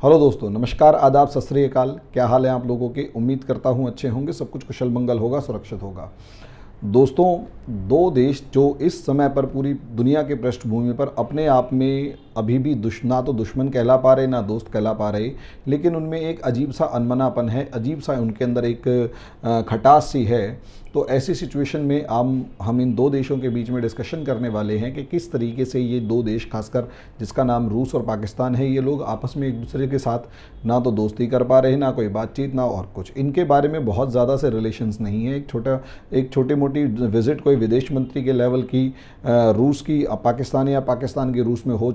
Hello दोस्तों, नमस्कार, आदाब, सत श्री अकाल। क्या हाल है आप लोगों के? उम्मीद करता हूँ अच्छे होंगे, सब कुछ कुशल मंगल होगा, सुरक्षित होगा। दोस्तों, दो देश जो इस समय पर पूरी दुनिया के पृष्ठभूमि पर अपने आप में अभी भी ना तो दुश्मन कहला पा रहे ना दोस्त कहला पा रहे, लेकिन उनमें एक अजीब सा अनमनापन है, अजीब सा उनके अंदर एक खटास सी है। तो ऐसी सिचुएशन में हम इन दो देशों के बीच में डिस्कशन करने वाले हैं कि किस तरीके से ये दो देश, खासकर जिसका नाम रूस और पाकिस्तान है, ये लोग आपस में एक दूसरे के साथ ना तो दोस्ती कर पा रहे हैं, ना कोई बातचीत, ना और कुछ। इनके बारे में बहुत ज़्यादा से रिलेशंस नहीं है। एक छोटी मोटी विज़िट कोई विदेश मंत्री के लेवल की रूस की पाकिस्तान या पाकिस्तान की रूस में हो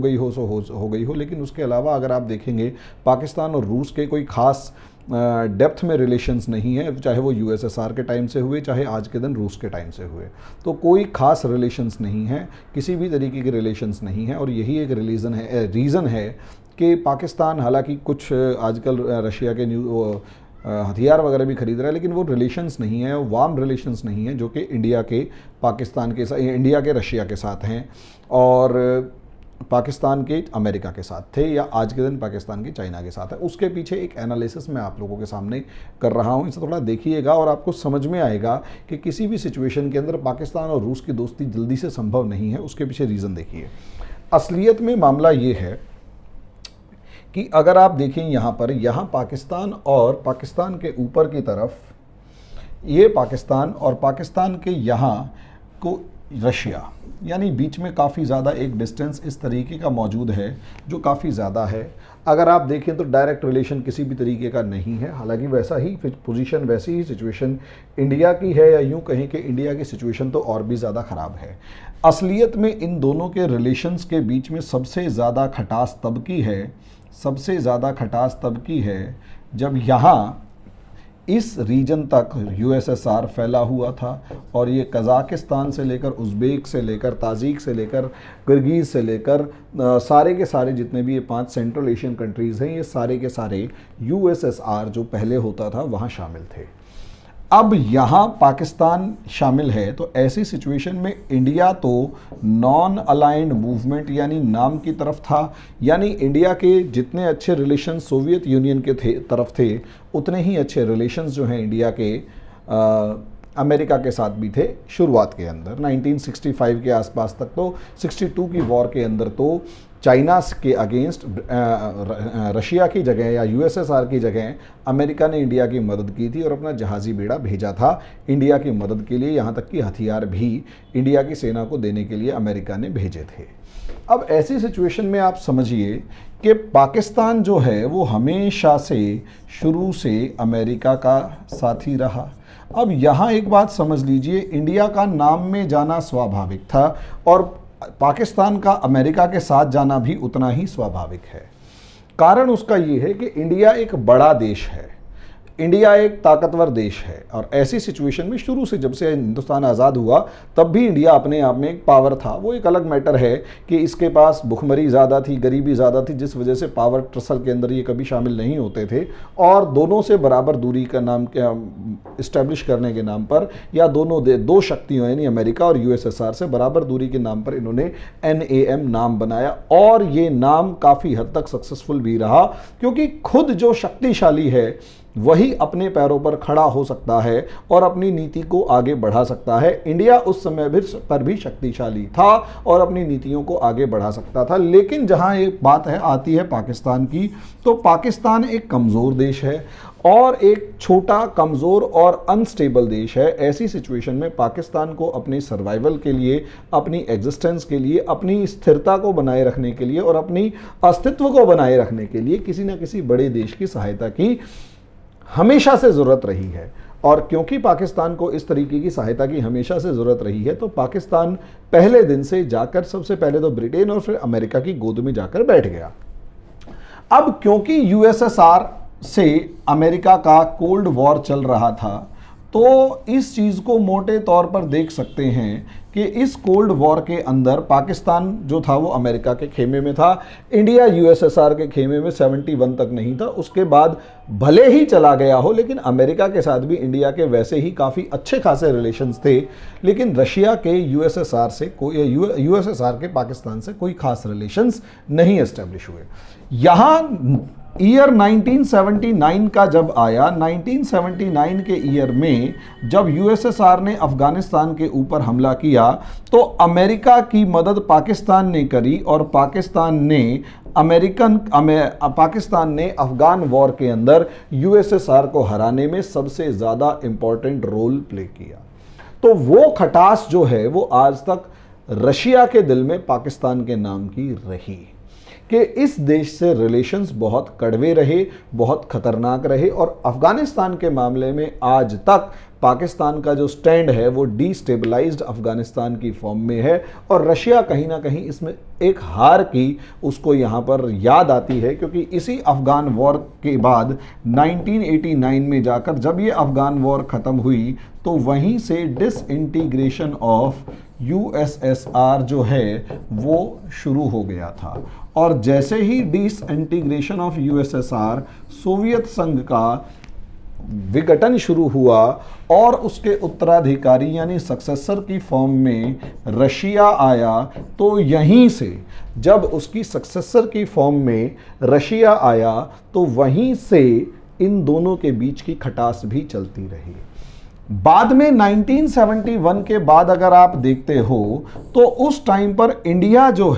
गई हो, लेकिन उसके अलावा अगर आप देखेंगे पाकिस्तान और रूस के कोई ख़ास डेप्थ में रिलेशंस नहीं है, चाहे वो यूएसएसआर के टाइम से हुए, चाहे आज के दिन रूस के टाइम से हुए। तो कोई ख़ास रिलेशंस नहीं है, किसी भी तरीके के रिलेशंस नहीं है। और यही एक रीज़न है कि पाकिस्तान हालांकि कुछ आजकल रशिया के हथियार वगैरह भी खरीद रहा है, लेकिन वो रिलेशंस नहीं है, वो वार्म रिलेशंस नहीं है जो कि इंडिया के रशिया के साथ हैं, और पाकिस्तान के अमेरिका के साथ थे, या आज के दिन पाकिस्तान के चाइना के साथ है। उसके पीछे एक एनालिसिस मैं आप लोगों के सामने कर रहा हूँ, इसे थोड़ा देखिएगा और आपको समझ में आएगा कि किसी भी सिचुएशन के अंदर पाकिस्तान और रूस की दोस्ती जल्दी से संभव नहीं है। उसके पीछे रीज़न देखिए। असलियत में मामला ये है कि अगर आप देखें यहाँ पाकिस्तान और पाकिस्तान के ऊपर की तरफ ये पाकिस्तान, और पाकिस्तान के यहाँ को रशिया, यानी बीच में काफ़ी ज़्यादा एक डिस्टेंस इस तरीके का मौजूद है जो काफ़ी ज़्यादा है। अगर आप देखें तो डायरेक्ट रिलेशन किसी भी तरीके का नहीं है, हालांकि वैसा ही पोजीशन, वैसी ही सिचुएशन इंडिया की है, या यूँ कहें कि इंडिया की सिचुएशन तो और भी ज़्यादा ख़राब है। असलियत में इन दोनों के रिलेशंस के बीच में सबसे ज़्यादा खटास तब की है जब यहाँ इस रीजन तक यूएसएसआर फैला हुआ था, और ये कज़ाकिस्तान से लेकर, उज़्बेक से लेकर, ताजिक से लेकर, किर्गिज़ से लेकर सारे के सारे जितने भी ये 5 सेंट्रल एशियन कंट्रीज़ हैं, ये सारे के सारे यूएसएसआर जो पहले होता था वहाँ शामिल थे। अब यहाँ पाकिस्तान शामिल है, तो ऐसी सिचुएशन में इंडिया तो नॉन अलाइंड मूवमेंट यानी नाम की तरफ था, यानी इंडिया के जितने अच्छे रिलेशंस सोवियत यूनियन के तरफ थे, उतने ही अच्छे रिलेशंस जो हैं इंडिया के अमेरिका के साथ भी थे शुरुआत के अंदर। 1965 के आसपास तक तो 62 की वॉर के अंदर तो चाइना के अगेंस्ट रशिया की जगह या यूएसएसआर की जगह अमेरिका ने इंडिया की मदद की थी और अपना जहाज़ी बेड़ा भेजा था इंडिया की मदद के लिए। यहाँ तक कि हथियार भी इंडिया की सेना को देने के लिए अमेरिका ने भेजे थे। अब ऐसी सिचुएशन में आप समझिए कि पाकिस्तान जो है वो हमेशा से शुरू से अमेरिका का साथी रहा। अब यहाँ एक बात समझ लीजिए, इंडिया का नाम में जाना स्वाभाविक था और पाकिस्तान का अमेरिका के साथ जाना भी उतना ही स्वाभाविक है। कारण उसका ये है कि इंडिया एक बड़ा देश है, इंडिया एक ताकतवर देश है, और ऐसी सिचुएशन में शुरू से जब से हिंदुस्तान आज़ाद हुआ तब भी इंडिया अपने आप में एक पावर था। वो एक अलग मैटर है कि इसके पास भुखमरी ज़्यादा थी, गरीबी ज़्यादा थी, जिस वजह से पावर ट्रसल के अंदर ये कभी शामिल नहीं होते थे, और दोनों से बराबर दूरी का नाम इस्टेब्लिश करने के नाम पर, या दो शक्तियों यानी अमेरिका और यूएसएसआर से बराबर दूरी के नाम पर इन्होंने NAM नाम बनाया, और ये नाम काफ़ी हद तक सक्सेसफुल भी रहा, क्योंकि खुद जो शक्तिशाली है वही अपने पैरों पर खड़ा हो सकता है और अपनी नीति को आगे बढ़ा सकता है। इंडिया उस समय पर भी शक्तिशाली था और अपनी नीतियों को आगे बढ़ा सकता था। लेकिन जहां ये बात आती है पाकिस्तान की, तो पाकिस्तान एक कमज़ोर देश है और एक छोटा, कमज़ोर और अनस्टेबल देश है। ऐसी सिचुएशन में पाकिस्तान को अपने सर्वाइवल के लिए, अपनी एग्जिस्टेंस के लिए, अपनी स्थिरता को बनाए रखने के लिए और अपनी अस्तित्व को बनाए रखने के लिए किसी न किसी बड़े देश की सहायता की हमेशा से ज़रूरत रही है। और क्योंकि पाकिस्तान को इस तरीके की सहायता की हमेशा से ज़रूरत रही है, तो पाकिस्तान पहले दिन से जाकर सबसे पहले तो ब्रिटेन और फिर अमेरिका की गोद में जाकर बैठ गया। अब क्योंकि यूएसएसआर से अमेरिका का कोल्ड वॉर चल रहा था तो इस चीज़ को मोटे तौर पर देख सकते हैं कि इस कोल्ड वॉर के अंदर पाकिस्तान जो था वो अमेरिका के खेमे में था, इंडिया यूएसएसआर के खेमे में 71 तक नहीं था। उसके बाद भले ही चला गया हो, लेकिन अमेरिका के साथ भी इंडिया के वैसे ही काफ़ी अच्छे खासे रिलेशंस थे, लेकिन रशिया के यूएसएसआर से कोई यूएसएसआर के पाकिस्तान से कोई खास रिलेशंस नहीं एस्टेब्लिश हुए। यहाँ ईयर 1979 का जब आया, 1979 के ईयर में जब यूएसएसआर ने अफगानिस्तान के ऊपर हमला किया तो अमेरिका की मदद पाकिस्तान ने करी और पाकिस्तान ने अफगान वॉर के अंदर यूएसएसआर को हराने में सबसे ज़्यादा इम्पॉर्टेंट रोल प्ले किया। तो वो खटास जो है वो आज तक रशिया के दिल में पाकिस्तान के नाम की रही कि इस देश से रिलेशंस बहुत कड़वे रहे, बहुत खतरनाक रहे, और अफगानिस्तान के मामले में आज तक पाकिस्तान का जो स्टैंड है वो डिस्टेबलाइज्ड अफगानिस्तान की फॉर्म में है। और रशिया कहीं ना कहीं इसमें एक हार की उसको यहाँ पर याद आती है, क्योंकि इसी अफगान वॉर के बाद 1989 में जाकर जब ये अफगान वॉर ख़त्म हुई तो वहीं से डिसइंटीग्रेशन ऑफ यूएसएसआर जो है वो शुरू हो गया था। और जैसे ही डिसइंटीग्रेशन ऑफ यूएसएसआर, सोवियत संघ का विघटन शुरू हुआ और उसके उत्तराधिकारी यानी सक्सेसर की फॉर्म में रशिया आया, तो यहीं से जब उसकी सक्सेसर की फॉर्म में रशिया आया तो वहीं से इन दोनों के बीच की खटास भी चलती रही। बाद में 1971 के बाद अगर आप देखते हो तो उस टाइम पर इंडिया जो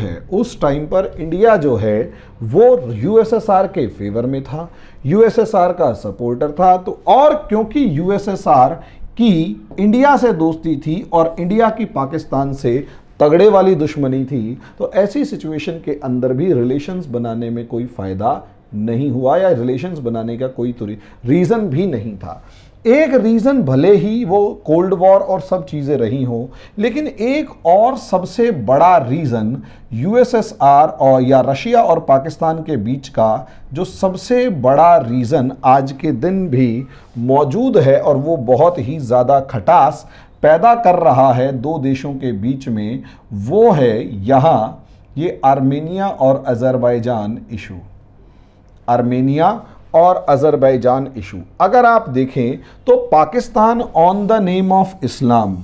है वो यूएसएसआर के फेवर में था, यूएसएसआर का सपोर्टर था। तो और क्योंकि यूएसएसआर की इंडिया से दोस्ती थी और इंडिया की पाकिस्तान से तगड़े वाली दुश्मनी थी, तो ऐसी सिचुएशन के अंदर भी रिलेशंस बनाने में कोई फ़ायदा नहीं हुआ या रिलेशंस बनाने का कोई तो रीज़न भी नहीं था। एक रीज़न भले ही वो कोल्ड वॉर और सब चीज़ें रही हों, लेकिन एक और सबसे बड़ा रीज़न यूएसएसआर और या रशिया और पाकिस्तान के बीच का जो सबसे बड़ा रीज़न आज के दिन भी मौजूद है और वो बहुत ही ज़्यादा खटास पैदा कर रहा है दो देशों के बीच में, वो है यहाँ ये आर्मेनिया और अज़रबैजान इशू। आर्मेनिया और अज़रबैजान इशू अगर आप देखें तो Pakistan on the name of Islam,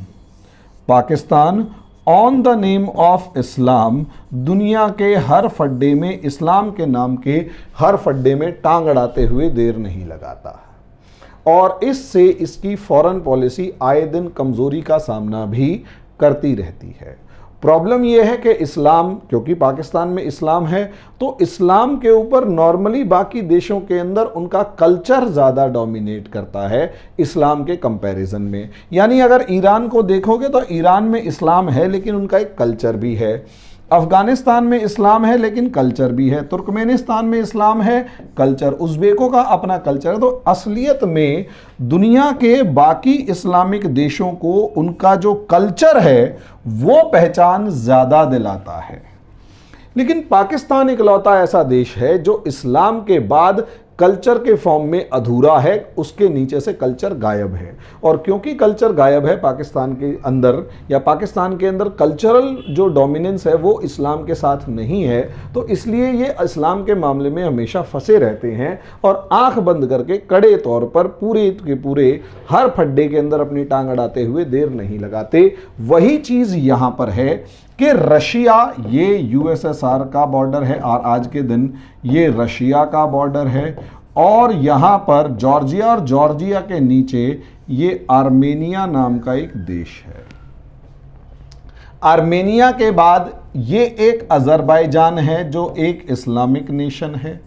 Pakistan on the name of Islam दुनिया के हर फड्डे में, इस्लाम के नाम के हर फड्डे में टांग अड़ाते हुए देर नहीं लगाता, और इससे इसकी फॉरेन पॉलिसी आए दिन कमज़ोरी का सामना भी करती रहती है। प्रॉब्लम यह है कि इस्लाम, क्योंकि पाकिस्तान में इस्लाम है, तो इस्लाम के ऊपर नॉर्मली बाकी देशों के अंदर उनका कल्चर ज़्यादा डोमिनेट करता है इस्लाम के कंपैरिजन में। यानी अगर ईरान को देखोगे तो ईरान में इस्लाम है लेकिन उनका एक कल्चर भी है, अफगानिस्तान में इस्लाम है लेकिन कल्चर भी है, तुर्कमेनिस्तान में इस्लाम है, कल्चर, उज़्बेकों का अपना कल्चर है। तो असलियत में दुनिया के बाकी इस्लामिक देशों को उनका जो कल्चर है वो पहचान ज़्यादा दिलाता है, लेकिन पाकिस्तान इकलौता ऐसा देश है जो इस्लाम के बाद कल्चर के फॉर्म में अधूरा है, उसके नीचे से कल्चर गायब है। और क्योंकि कल्चर गायब है पाकिस्तान के अंदर, या पाकिस्तान के अंदर कल्चरल जो डोमिनेंस है वो इस्लाम के साथ नहीं है, तो इसलिए ये इस्लाम के मामले में हमेशा फंसे रहते हैं और आंख बंद करके कड़े तौर पर पूरे के पूरे हर फड्डे के अंदर अपनी टांग अड़ाते हुए देर नहीं लगाते। वही चीज़ यहाँ पर है कि रशिया, ये यूएसएसआर का बॉर्डर है और आज के दिन ये रशिया का बॉर्डर है, और यहाँ पर जॉर्जिया और जॉर्जिया के नीचे ये आर्मेनिया नाम का एक देश है। आर्मेनिया के बाद ये एक अज़रबैजान है जो एक इस्लामिक नेशन है,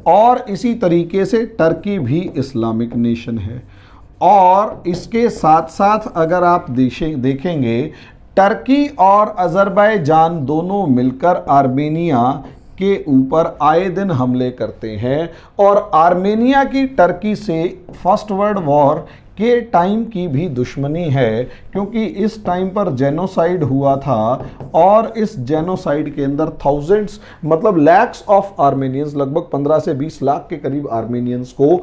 और इसी तरीके से टर्की भी इस्लामिक नेशन है। और इसके साथ साथ अगर आप देखेंगे टर्की और अज़रबैजान दोनों मिलकर आर्मेनिया के ऊपर आए दिन हमले करते हैं, और आर्मेनिया की टर्की से फर्स्ट वर्ल्ड वॉर के टाइम की भी दुश्मनी है, क्योंकि इस टाइम पर जेनोसाइड हुआ था और इस जेनोसाइड के अंदर थाउजेंड्स मतलब लैक्स ऑफ आर्मेनियंस, लगभग 15 से 20 लाख के करीब आर्मेनियंस को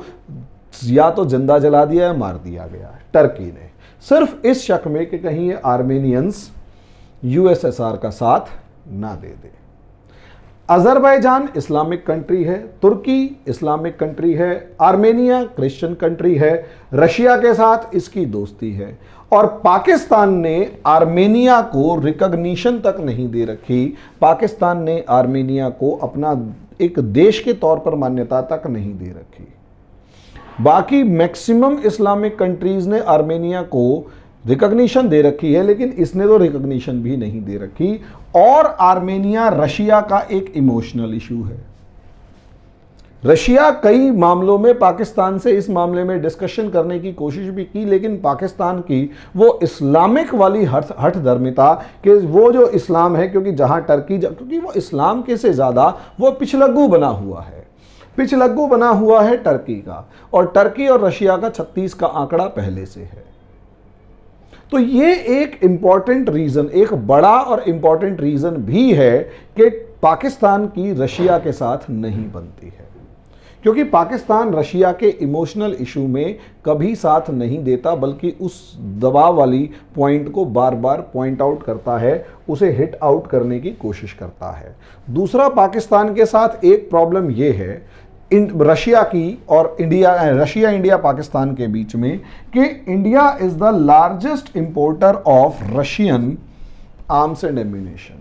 या तो जिंदा जला दिया या मार दिया गया है टर्की ने, सिर्फ इस शक में कि कहीं ये आर्मेनियंस यूएसएसआर का साथ ना दे दे। अजरबैजान इस्लामिक कंट्री है, तुर्की इस्लामिक कंट्री है, आर्मेनिया क्रिश्चियन कंट्री है, रशिया के साथ इसकी दोस्ती है, और पाकिस्तान ने आर्मेनिया को रिकॉग्निशन तक नहीं दे रखी। पाकिस्तान ने आर्मेनिया को अपना एक देश के तौर पर मान्यता तक नहीं दे रखी। बाकी मैक्सिमम इस्लामिक कंट्रीज ने आर्मेनिया को रिकॉग्निशन दे रखी है, लेकिन इसने तो रिकॉग्निशन भी नहीं दे रखी। और आर्मेनिया रशिया का एक इमोशनल इशू है। रशिया कई मामलों में पाकिस्तान से इस मामले में डिस्कशन करने की कोशिश भी की, लेकिन पाकिस्तान की वो इस्लामिक वाली हठधर्मिता कि वो जो इस्लाम है, क्योंकि जहां टर्की क्योंकि वो इस्लाम के से ज़्यादा वो पिछलग्गू बना हुआ है, पिछलग्गू बना हुआ है टर्की का, और टर्की और रशिया का 36 का आंकड़ा पहले से है। तो ये एक इंपॉर्टेंट रीजन, एक बड़ा और इंपॉर्टेंट रीजन भी है कि पाकिस्तान की रशिया के साथ नहीं बनती है, क्योंकि पाकिस्तान रशिया के इमोशनल इशू में कभी साथ नहीं देता, बल्कि उस दबाव वाली पॉइंट को बार बार पॉइंट आउट करता है, उसे हिट आउट करने की कोशिश करता है। दूसरा, पाकिस्तान के साथ एक प्रॉब्लम ये है रशिया की और इंडिया, रशिया इंडिया पाकिस्तान के बीच में, कि India is the largest importer of Russian arms and ammunition.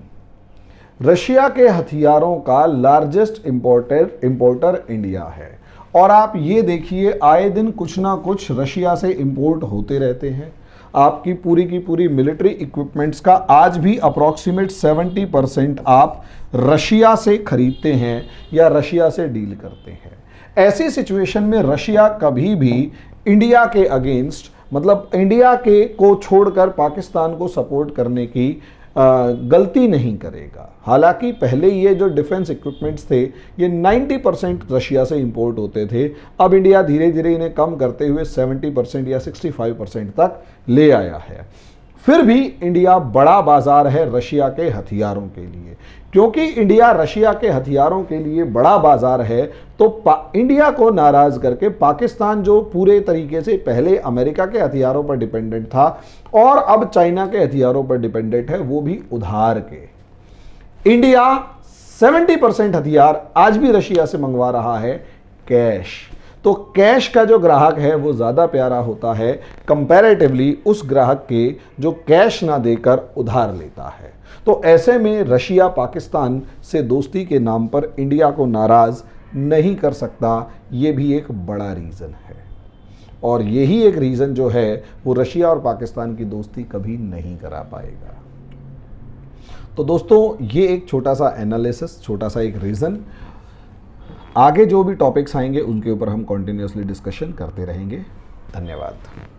Russia के हथियारों का लार्जेस्ट इंपोर्टर इंडिया है। और आप ये देखिए, आए दिन कुछ ना कुछ रशिया से इंपोर्ट होते रहते हैं। आपकी पूरी की पूरी मिलिट्री इक्विपमेंट्स का आज भी अप्रॉक्सीमेट 70% आप रशिया से खरीदते हैं या रशिया से डील करते हैं। ऐसी सिचुएशन में रशिया कभी भी इंडिया के अगेंस्ट, मतलब इंडिया के को छोड़कर पाकिस्तान को सपोर्ट करने की गलती नहीं करेगा। हालांकि पहले ये जो डिफेंस इक्विपमेंट्स थे ये 90% रशिया से इंपोर्ट होते थे, अब इंडिया धीरे धीरे इन्हें कम करते हुए 70% या 65% तक ले आया है। फिर भी इंडिया बड़ा बाजार है रशिया के हथियारों के लिए। क्योंकि इंडिया रशिया के हथियारों के लिए बड़ा बाजार है, तो इंडिया को नाराज करके पाकिस्तान, जो पूरे तरीके से पहले अमेरिका के हथियारों पर डिपेंडेंट था और अब चाइना के हथियारों पर डिपेंडेंट है, वो भी उधार के। इंडिया 70% हथियार आज भी रशिया से मंगवा रहा है कैश। तो कैश का जो ग्राहक है वो ज़्यादा प्यारा होता है कंपैरेटिवली उस ग्राहक के जो कैश ना देकर उधार लेता है। तो ऐसे में रशिया पाकिस्तान से दोस्ती के नाम पर इंडिया को नाराज़ नहीं कर सकता, ये भी एक बड़ा रीज़न है। और यही एक रीज़न जो है वो रशिया और पाकिस्तान की दोस्ती कभी नहीं करा पाएगा। तो दोस्तों, ये एक छोटा सा एनालिसिस, छोटा सा एक रीज़न। आगे जो भी टॉपिक्स आएंगे उनके ऊपर हम कंटिन्यूअसली डिस्कशन करते रहेंगे। धन्यवाद।